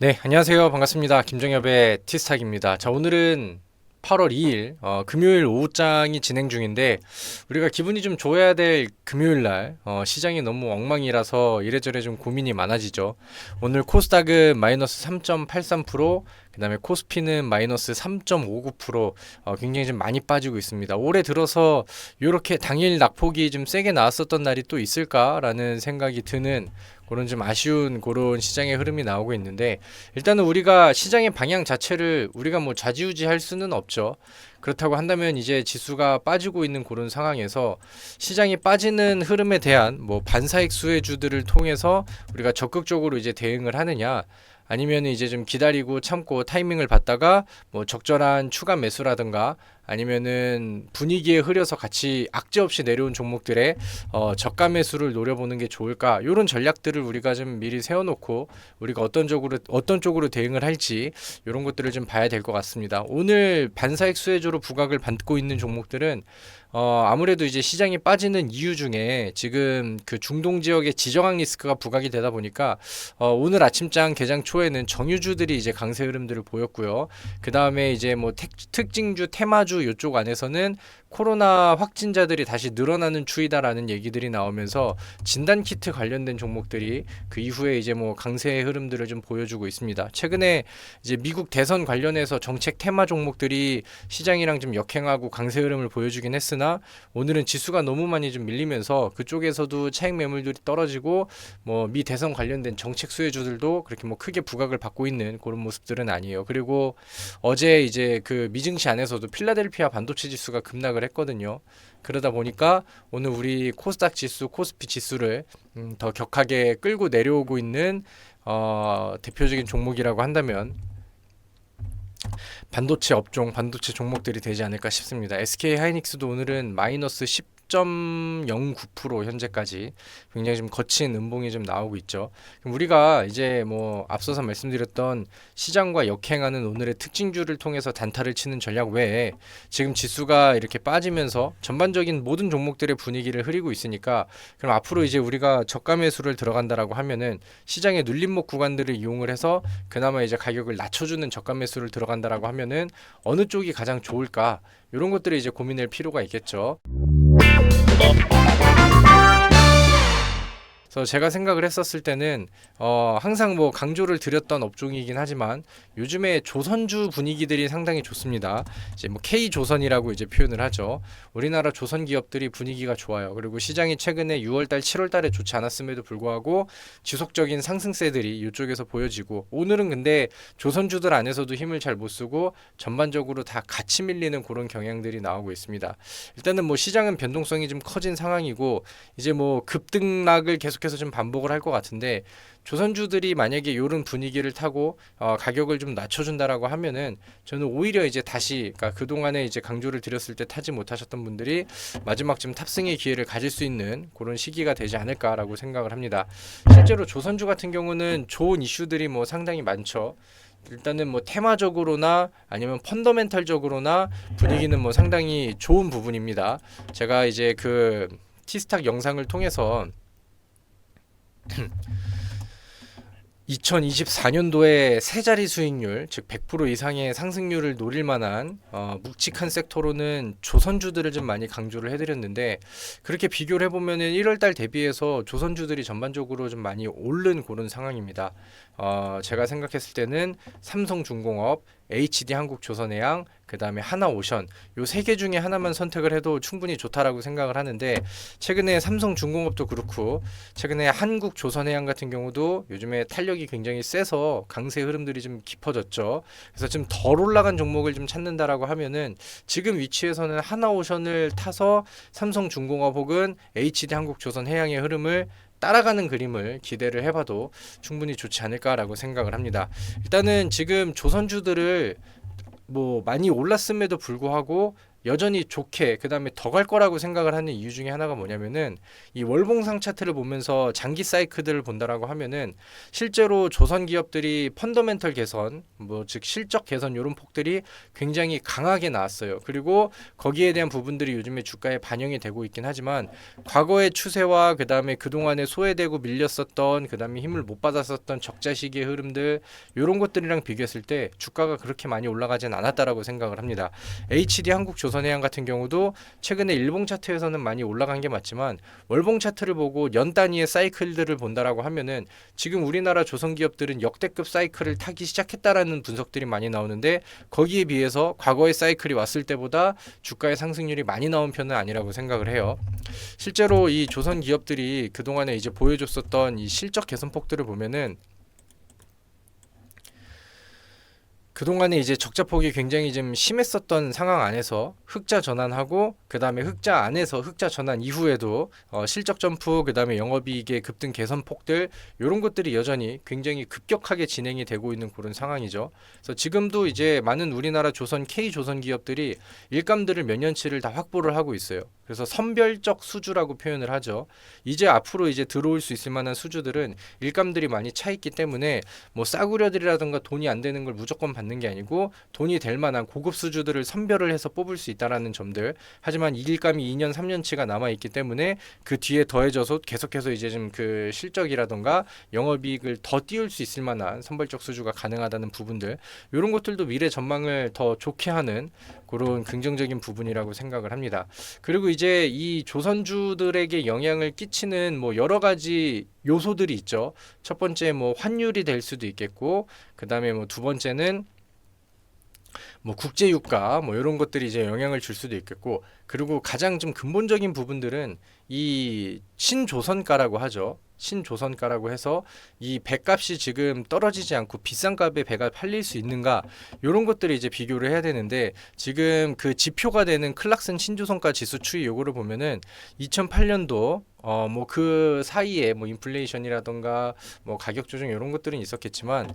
네, 안녕하세요. 반갑습니다. 김정엽의 티스탁입니다. 자, 오늘은 8월 2일, 금요일 오후장이 진행 중인데, 우리가 기분이 좀 좋아야 될 금요일 날, 시장이 너무 엉망이라서 이래저래 좀 고민이 많아지죠. 오늘 코스닥은 마이너스 3.83%, 그 다음에 코스피는 마이너스 3.59%, 굉장히 좀 많이 빠지고 있습니다. 올해 들어서 이렇게 당일 낙폭이 좀 세게 나왔었던 날이 또 있을까라는 생각이 드는 그런 좀 아쉬운 그런 시장의 흐름이 나오고 있는데 일단은 우리가 시장의 방향 자체를 우리가 뭐 좌지우지할 수는 없죠. 그렇다고 한다면 이제 지수가 빠지고 있는 그런 상황에서 시장이 빠지는 흐름에 대한 뭐 반사익 수혜주들을 통해서 우리가 적극적으로 이제 대응을 하느냐 아니면 이제 좀 기다리고 참고 타이밍을 봤다가 뭐 적절한 추가 매수라든가 아니면은 분위기에 흐려서 같이 악재 없이 내려온 종목들의 저가 매수를 노려보는 게 좋을까? 이런 전략들을 우리가 좀 미리 세워놓고 우리가 어떤 쪽으로 대응을 할지 이런 것들을 좀 봐야 될 것 같습니다. 오늘 반사익 수혜주로 부각을 받고 있는 종목들은 아무래도 이제 시장이 빠지는 이유 중에 지금 그 중동 지역의 지정학 리스크가 부각이 되다 보니까 오늘 아침장 개장 초에는 정유주들이 이제 강세 흐름들을 보였고요. 그 다음에 이제 뭐 특징주, 테마주 이쪽 안에서는 코로나 확진자들이 다시 늘어나는 추이다라는 얘기들이 나오면서 진단 키트 관련된 종목들이 그 이후에 이제 뭐 강세의 흐름들을 좀 보여주고 있습니다. 최근에 이제 미국 대선 관련해서 정책 테마 종목들이 시장이랑 좀 역행하고 강세 흐름을 보여주긴 했으나 오늘은 지수가 너무 많이 좀 밀리면서 그쪽에서도 차익 매물들이 떨어지고 뭐 미 대선 관련된 정책 수혜주들도 그렇게 뭐 크게 부각을 받고 있는 그런 모습들은 아니에요. 그리고 어제 이제 그 미증시 안에서도 필라델피아 반도체 지수가 급락을 했거든요. 그러다 보니까 오늘 우리 코스닥 지수, 코스피 지수를 더 격하게 끌고 내려오고 있는 대표적인 종목이라고 한다면 반도체 업종, 반도체 종목들이 되지 않을까 싶습니다. SK 하이닉스도 오늘은 마이너스 10.09% 현재까지 굉장히 좀 거친 음봉이 좀 나오고 있죠. 그럼 우리가 이제 뭐 앞서서 말씀드렸던 시장과 역행하는 오늘의 특징주를 통해서 단타를 치는 전략 외에 지금 지수가 이렇게 빠지면서 전반적인 모든 종목들의 분위기를 흐리고 있으니까 그럼 앞으로 이제 우리가 저가 매수를 들어간다라고 하면은 시장의 눌림목 구간들을 이용을 해서 그나마 이제 가격을 낮춰주는 저가 매수를 들어간다라고 하면은 어느 쪽이 가장 좋을까? 이런 것들을 이제 고민할 필요가 있겠죠. 그래서 제가 생각을 했었을 때는 항상 뭐 강조를 드렸던 업종이긴 하지만 요즘에 조선주 분위기들이 상당히 좋습니다. 이제 뭐 K조선이라고 이제 표현을 하죠. 우리나라 조선 기업들이 분위기가 좋아요. 그리고 시장이 최근에 6월달, 7월달에 좋지 않았음에도 불구하고 지속적인 상승세들이 이쪽에서 보여지고 오늘은 근데 조선주들 안에서도 힘을 잘 못 쓰고 전반적으로 다 같이 밀리는 그런 경향들이 나오고 있습니다. 일단은 뭐 시장은 변동성이 좀 커진 상황이고 이제 뭐 급등락을 계속해서 좀 반복을 할 것 같은데 조선주들이 만약에 이런 분위기를 타고 가격을 좀 낮춰준다라고 하면은 저는 오히려 이제 다시 그러니까 그동안에 이제 강조를 드렸을 때 타지 못하셨던 분들이 마지막쯤 탑승의 기회를 가질 수 있는 그런 시기가 되지 않을까라고 생각을 합니다. 실제로 조선주 같은 경우는 좋은 이슈들이 뭐 상당히 많죠. 일단은 뭐 테마적으로나 아니면 펀더멘탈적으로나 분위기는 뭐 상당히 좋은 부분입니다. 제가 이제 그 티스탁 영상을 통해서 2024년도에 세 자리 수익률, 즉 100% 이상의 상승률을 노릴 만한 묵직한 섹터로는 조선주들을 좀 많이 강조를 해드렸는데 그렇게 비교를 해보면은 1월달 대비해서 조선주들이 전반적으로 좀 많이 오른 그런 상황입니다. 제가 생각했을 때는 삼성중공업, HD 한국조선해양, 그 다음에 하나오션 요 세 개 중에 하나만 선택을 해도 충분히 좋다라고 생각을 하는데 최근에 삼성중공업도 그렇고 최근에 한국조선해양 같은 경우도 요즘에 탄력이 굉장히 세서 강세 흐름들이 좀 깊어졌죠. 그래서 좀 덜 올라간 종목을 좀 찾는다라고 하면은 지금 위치에서는 하나오션을 타서 삼성중공업 혹은 HD 한국조선해양의 흐름을 따라가는 그림을 기대를 해봐도 충분히 좋지 않을까라고 생각을 합니다. 일단은 지금 조선주들을 뭐 많이 올랐음에도 불구하고 여전히 좋게 그다음에 더 갈 거라고 생각을 하는 이유 중에 하나가 뭐냐면은 이 월봉상 차트를 보면서 장기 사이클들을 본다라고 하면은 실제로 조선 기업들이 펀더멘털 개선, 뭐 즉 실적 개선 이런 폭들이 굉장히 강하게 나왔어요. 그리고 거기에 대한 부분들이 요즘에 주가에 반영이 되고 있긴 하지만 과거의 추세와 그다음에 그동안에 소외되고 밀렸었던 그다음에 힘을 못 받았었던 적자 시기의 흐름들 이런 것들이랑 비교했을 때 주가가 그렇게 많이 올라가진 않았다라고 생각을 합니다. HD 한국조선해양 같은 경우도 최근에 일봉 차트에서는 많이 올라간 게 맞지만 월봉 차트를 보고 연 단위의 사이클들을 본다라고 하면은 지금 우리나라 조선 기업들은 역대급 사이클을 타기 시작했다라는 분석들이 많이 나오는데 거기에 비해서 과거의 사이클이 왔을 때보다 주가의 상승률이 많이 나온 편은 아니라고 생각을 해요. 실제로 이 조선 기업들이 그동안에 이제 보여줬었던 이 실적 개선폭들을 보면은 그동안에 이제 적자폭이 굉장히 좀 심했었던 상황 안에서 흑자 전환하고 그다음에 흑자 안에서 흑자 전환 이후에도 실적 점프 그다음에 영업이익의 급등 개선폭들 이런 것들이 여전히 굉장히 급격하게 진행이 되고 있는 그런 상황이죠. 그래서 지금도 이제 많은 우리나라 조선 K조선 기업들이 일감들을 몇 년치를 다 확보를 하고 있어요. 그래서 선별적 수주라고 표현을 하죠. 이제 앞으로 이제 들어올 수 있을 만한 수주들은 일감들이 많이 차 있기 때문에 뭐 싸구려들이라든가 돈이 안 되는 걸 무조건 받는 게 아니고 돈이 될 만한 고급 수주들을 선별을 해서 뽑을 수 있다라는 점들. 하지만 이 일감이 2년 3년치가 남아 있기 때문에 그 뒤에 더해져서 계속해서 이제 좀 그 실적이라든가 영업이익을 더 띄울 수 있을 만한 선별적 수주가 가능하다는 부분들. 이런 것들도 미래 전망을 더 좋게 하는 그런 긍정적인 부분이라고 생각을 합니다. 그리고 이제 이 조선주들에게 영향을 끼치는 뭐 여러 가지 요소들이 있죠. 첫 번째 뭐 환율이 될 수도 있겠고, 그 다음에 뭐 두 번째는 뭐 국제유가 뭐 이런 것들이 이제 영향을 줄 수도 있겠고, 그리고 가장 좀 근본적인 부분들은 이 신조선가라고 하죠. 신조선가라고 해서 이 배값이 지금 떨어지지 않고 비싼 값에 배가 팔릴 수 있는가 이런 것들을 이제 비교를 해야 되는데 지금 그 지표가 되는 클락슨 신조선가 지수 추이 요거를 보면은 2008년도 뭐 그 사이에 뭐 인플레이션이라던가 뭐 가격 조정 이런 것들은 있었겠지만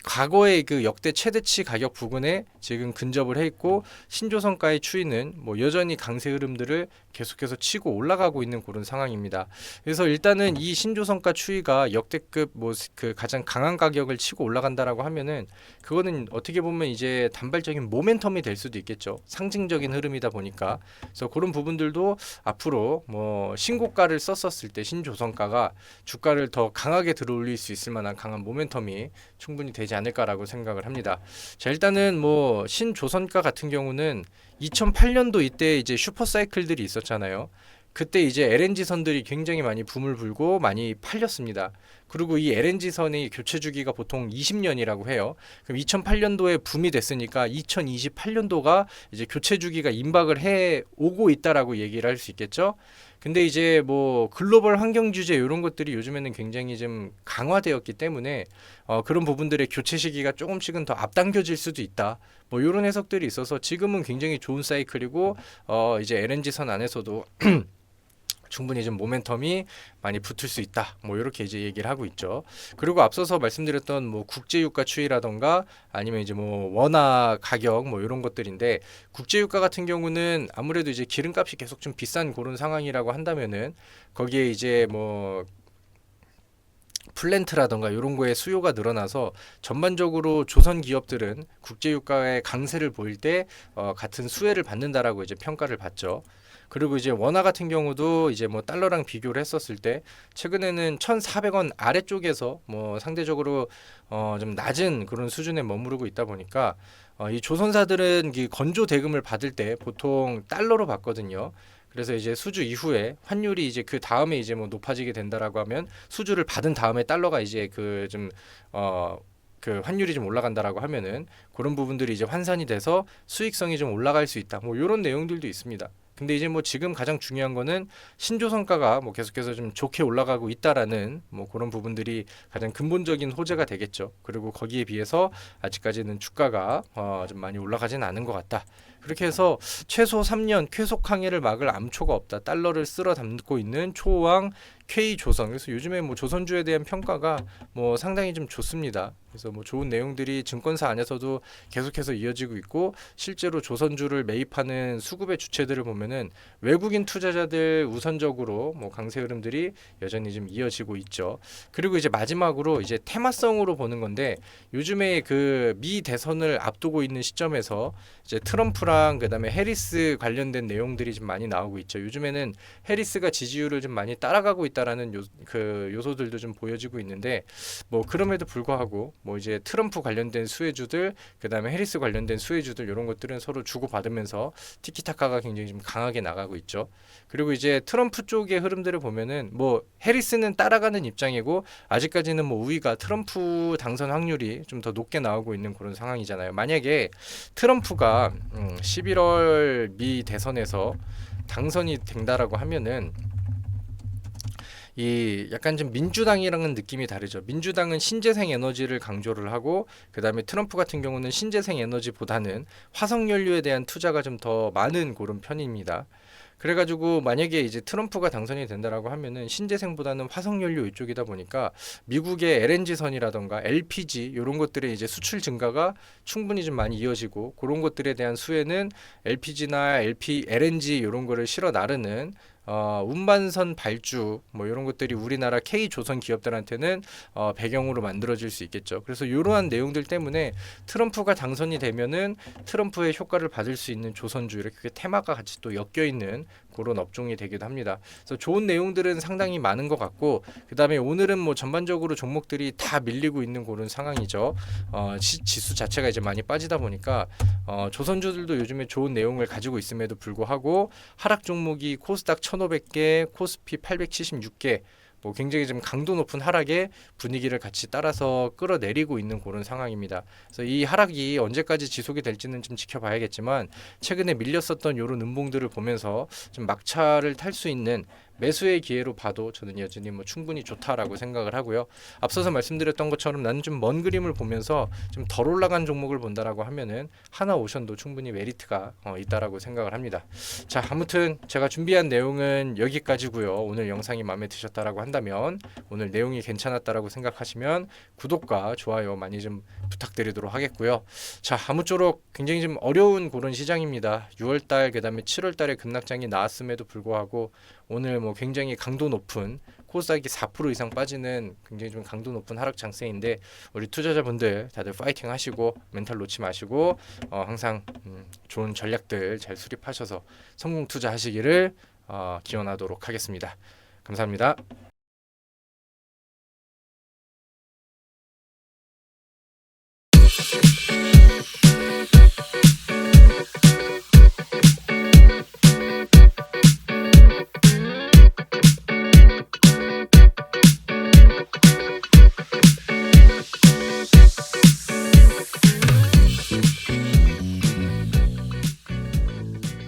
과거의 그 역대 최대치 가격 부근에 지금 근접을 해 있고 신조선가의 추이는 뭐 여전히 강세 흐름들을 계속해서 치고 올라가고 있는 그런 상황입니다. 그래서 일단은 이 신조선가 추이가 역대급 뭐 그 가장 강한 가격을 치고 올라간다라고 하면은 그거는 어떻게 보면 이제 단발적인 모멘텀이 될 수도 있겠죠. 상징적인 흐름이다 보니까. 그래서 그런 부분들도 앞으로 뭐 신고가를 썼었을 때 신조선가가 주가를 더 강하게 들어올릴 수 있을 만한 강한 모멘텀이 충분히 되지 않을까라고 생각을 합니다. 자, 일단은 뭐 신조선가 같은 경우는 2008년도 이때 이제 슈퍼 사이클들이 있었잖아요. 그때 이제 LNG 선들이 굉장히 많이 붐을 불고 많이 팔렸습니다. 그리고 이 LNG 선의 교체 주기가 보통 20년이라고 해요. 그럼 2008년도에 붐이 됐으니까 2028년도가 이제 교체 주기가 임박을 해 오고 있다라고 얘기를 할 수 있겠죠. 근데 이제 뭐 글로벌 환경 규제 이런 것들이 요즘에는 굉장히 좀 강화되었기 때문에 그런 부분들의 교체 시기가 조금씩은 더 앞당겨질 수도 있다. 뭐 이런 해석들이 있어서 지금은 굉장히 좋은 사이클이고 이제 LNG 선 안에서도 충분히 좀 모멘텀이 많이 붙을 수 있다. 뭐 이렇게 이제 얘기를 하고 있죠. 그리고 앞서서 말씀드렸던 뭐 국제유가 추이라던가 아니면 이제 뭐 원화 가격 뭐 이런 것들인데 국제유가 같은 경우는 아무래도 이제 기름값이 계속 좀 비싼 그런 상황이라고 한다면은 거기에 이제 뭐 플랜트라던가 이런 거에 수요가 늘어나서 전반적으로 조선 기업들은 국제유가의 강세를 보일 때 같은 수혜를 받는다라고 이제 평가를 받죠. 그리고 이제 원화 같은 경우도 이제 뭐 달러랑 비교를 했었을 때 최근에는 1,400원 아래쪽에서 뭐 상대적으로 좀 낮은 그런 수준에 머무르고 있다 보니까 이 조선사들은 이 건조 대금을 받을 때 보통 달러로 받거든요. 그래서 이제 수주 이후에 환율이 이제 그 다음에 이제 뭐 높아지게 된다라고 하면 수주를 받은 다음에 달러가 이제 그 좀 그 환율이 좀 올라간다라고 하면은 그런 부분들이 이제 환산이 돼서 수익성이 좀 올라갈 수 있다. 뭐 이런 내용들도 있습니다. 근데 이제 뭐 지금 가장 중요한 거는 신조선가가 뭐 계속해서 좀 좋게 올라가고 있다라는 뭐 그런 부분들이 가장 근본적인 호재가 되겠죠. 그리고 거기에 비해서 아직까지는 주가가 좀 많이 올라가지는 않은 것 같다. 그렇게 해서 최소 3년 쾌속 항해를 막을 암초가 없다. 달러를 쓸어 담고 있는 초호황 K 조선. 그래서 요즘에 뭐 조선주에 대한 평가가 뭐 상당히 좀 좋습니다. 그래서 뭐 좋은 내용들이 증권사 안에서도 계속해서 이어지고 있고, 실제로 조선주를 매입하는 수급의 주체들을 보면은 외국인 투자자들 우선적으로 뭐 강세 흐름들이 여전히 좀 이어지고 있죠. 그리고 이제 마지막으로 이제 테마성으로 보는 건데, 요즘에 그 미 대선을 앞두고 있는 시점에서 이제 트럼프랑 그다음에 해리스 관련된 내용들이 좀 많이 나오고 있죠. 요즘에는 해리스가 지지율을 좀 많이 따라가고 있다라는 그 요소들도 좀 보여지고 있는데, 뭐 그럼에도 불구하고 뭐 이제 트럼프 관련된 수혜주들, 그다음에 해리스 관련된 수혜주들, 이런 것들은 서로 주고받으면서 티키타카가 굉장히 좀 강하게 나가고 있죠. 그리고 이제 트럼프 쪽의 흐름들을 보면은 뭐 해리스는 따라가는 입장이고, 아직까지는 뭐 우위가 트럼프 당선 확률이 좀 더 높게 나오고 있는 그런 상황이잖아요. 만약에 트럼프가 11월 미 대선에서 당선이 된다라고 하면은, 이 약간 좀 민주당이랑은 느낌이 다르죠. 민주당은 신재생 에너지를 강조를 하고, 그다음에 트럼프 같은 경우는 신재생 에너지보다는 화석 연료에 대한 투자가 좀 더 많은 그런 편입니다. 그래가지고 만약에 이제 트럼프가 당선이 된다라고 하면은 신재생보다는 화석연료 이쪽이다 보니까 미국의 LNG선이라던가 LPG 이런 것들의 이제 수출 증가가 충분히 좀 많이 이어지고, 그런 것들에 대한 수혜는 LPG나 LNG 이런 거를 실어 나르는 운반선 발주 뭐 이런 것들이 우리나라 K 조선 기업들한테는 배경으로 만들어질 수 있겠죠. 그래서 이러한 내용들 때문에 트럼프가 당선이 되면은 트럼프의 효과를 받을 수 있는 조선주, 이렇게 테마가 같이 또 엮여 있는 그런 업종이 되기도 합니다. 그래서 좋은 내용들은 상당히 많은 것 같고, 그다음에 오늘은 뭐 전반적으로 종목들이 다 밀리고 있는 그런 상황이죠. 지수 자체가 이제 많이 빠지다 보니까 조선주들도 요즘에 좋은 내용을 가지고 있음에도 불구하고 하락 종목이 코스닥 1,500개, 코스피 876개, 뭐 굉장히 좀 강도 높은 하락의 분위기를 같이 따라서 끌어내리고 있는 그런 상황입니다. 그래서 이 하락이 언제까지 지속이 될지는 좀 지켜봐야겠지만, 최근에 밀렸었던 이런 음봉들을 보면서 좀 막차를 탈 수 있는 매수의 기회로 봐도 저는 여전히 뭐 충분히 좋다라고 생각을 하고요. 앞서서 말씀드렸던 것처럼 나는 좀 먼 그림을 보면서 좀 덜 올라간 종목을 본다라고 하면은 하나오션도 충분히 메리트가 있다라고 생각을 합니다. 자, 아무튼 제가 준비한 내용은 여기까지고요. 오늘 영상이 마음에 드셨다라고 한다면, 오늘 내용이 괜찮았다라고 생각하시면 구독과 좋아요 많이 좀 부탁드리도록 하겠고요. 자, 아무쪼록 굉장히 좀 어려운 그런 시장입니다. 6월달 그다음에 7월달에 급락장이 나왔음에도 불구하고 오늘 뭐 굉장히 강도 높은, 코스닥이 4% 이상 빠지는 굉장히 좀 강도 높은 하락 장세인데, 우리 투자자분들 다들 파이팅 하시고 멘탈 놓지 마시고 항상 좋은 전략들 잘 수립하셔서 성공 투자하시기를 기원하도록 하겠습니다. 감사합니다.